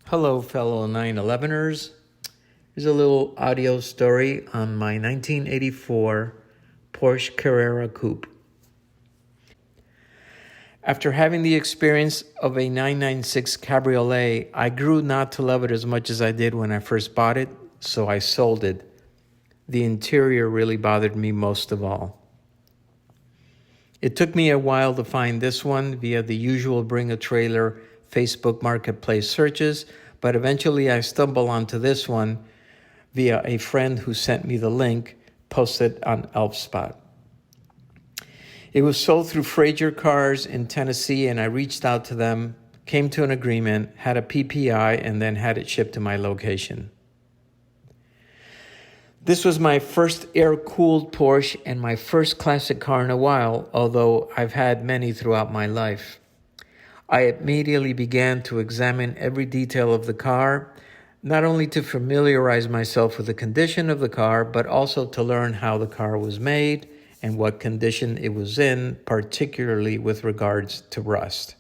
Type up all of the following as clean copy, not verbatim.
Hello, fellow 911ers. Here's a little audio story on my 1984 Porsche Carrera Coupe. After having the experience of a 996 Cabriolet, I grew not to love it as much as I did when I first bought it, so I sold it. The interior really bothered me most of all. It took me a while to find this one via the usual Bring a Trailer Facebook Marketplace searches, but eventually I stumbled onto this one via a friend who sent me the link posted on ElfSpot. It was sold through Frazier Cars in Tennessee, and I reached out to them, came to an agreement, had a PPI, and then had it shipped to my location. This was my first air-cooled Porsche and my first classic car in a while, although I've had many throughout my life. I immediately began to examine every detail of the car, not only to familiarize myself with the condition of the car, but also to learn how the car was made and what condition it was in, particularly with regards to rust.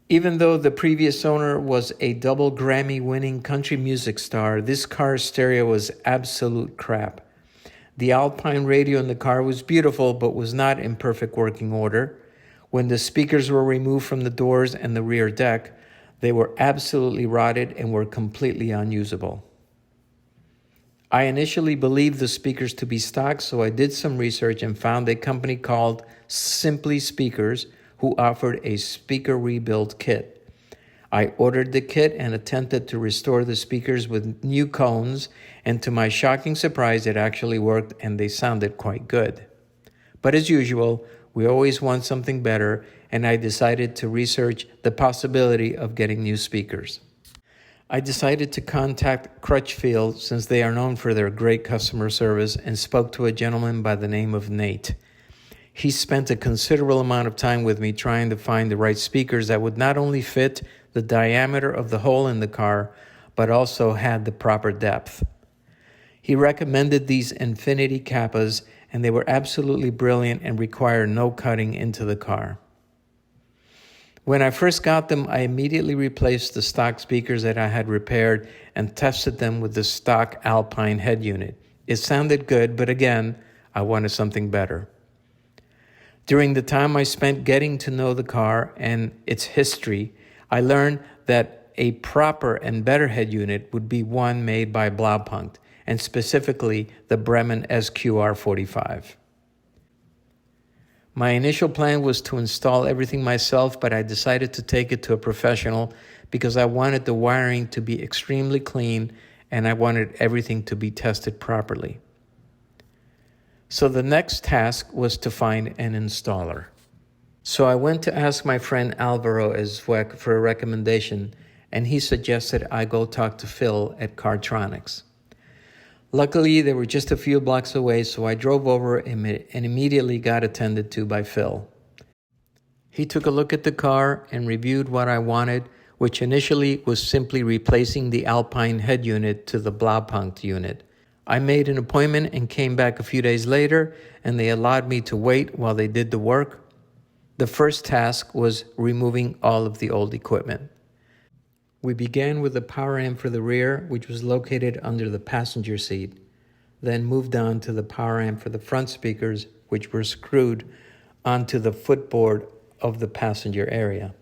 Even though the previous owner was a double Grammy-winning country music star, this car's stereo was absolute crap. The Alpine radio in the car was beautiful, but was not in perfect working order. When the speakers were removed from the doors and the rear deck, they were absolutely rotted and were completely unusable. I initially believed the speakers to be stock, so I did some research and found a company called Simply Speakers who offered a speaker rebuild kit. I ordered the kit and attempted to restore the speakers with new cones, and to my shocking surprise, it actually worked and they sounded quite good. But as usual, we always want something better, and I decided to research the possibility of getting new speakers. I decided to contact Crutchfield since they are known for their great customer service, and spoke to a gentleman by the name of Nate. He spent a considerable amount of time with me trying to find the right speakers that would not only fit the diameter of the hole in the car, but also had the proper depth. He recommended these Infinity Kappas, and they were absolutely brilliant and required no cutting into the car. When I first got them, I immediately replaced the stock speakers that I had repaired and tested them with the stock Alpine head unit. It sounded good, but again, I wanted something better. During the time I spent getting to know the car and its history, I learned that a proper and better head unit would be one made by Blaupunkt, and specifically the Bremen SQR45. My initial plan was to install everything myself, but I decided to take it to a professional because I wanted the wiring to be extremely clean and I wanted everything to be tested properly. So the next task was to find an installer. So I went to ask my friend Alvaro at Zweck for a recommendation, and he suggested I go talk to Phil at Cartronics. Luckily, they were just a few blocks away, so I drove over and immediately got attended to by Phil. He took a look at the car and reviewed what I wanted, which initially was simply replacing the Alpine head unit to the Blaupunkt unit. I made an appointment and came back a few days later, and they allowed me to wait while they did the work. The first task was removing all of the old equipment. We began with the power amp for the rear, which was located under the passenger seat, then moved on to the power amp for the front speakers, which were screwed onto the footboard of the passenger area.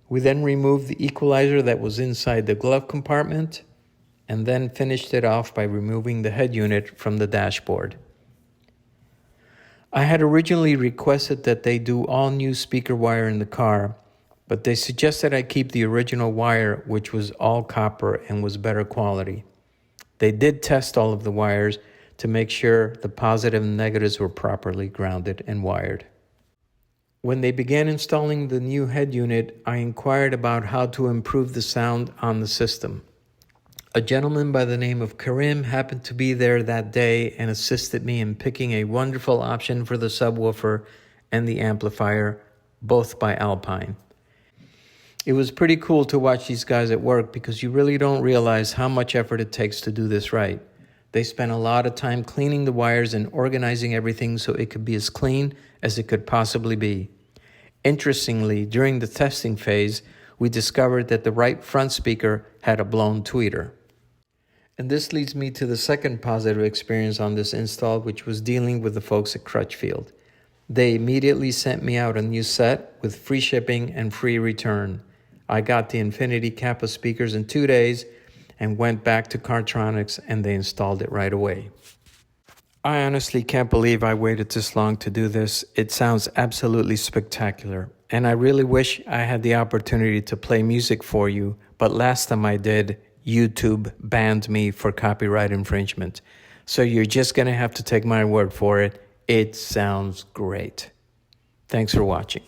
We then removed the equalizer that was inside the glove compartment, and then finished it off by removing the head unit from the dashboard. I had originally requested that they do all new speaker wire in the car, but they suggested I keep the original wire, which was all copper and was better quality. They did test all of the wires to make sure the positive and negatives were properly grounded and wired. When they began installing the new head unit, I inquired about how to improve the sound on the system. A gentleman by the name of Karim happened to be there that day and assisted me in picking a wonderful option for the subwoofer and the amplifier, both by Alpine. It was pretty cool to watch these guys at work because you really don't realize how much effort it takes to do this right. They spent a lot of time cleaning the wires and organizing everything so it could be as clean as it could possibly be. Interestingly, during the testing phase, we discovered that the right front speaker had a blown tweeter. And this leads me to the second positive experience on this install, which was dealing with the folks at Crutchfield. They immediately sent me out a new set with free shipping and free return. I got the Infinity Kappa speakers in 2 days and went back to Cartronics, and they installed it right away. I honestly can't believe I waited this long to do this. It sounds absolutely spectacular, and I really wish I had the opportunity to play music for you, but last time I did, YouTube banned me for copyright infringement. So you're just going to have to take my word for it. It sounds great. Thanks for watching.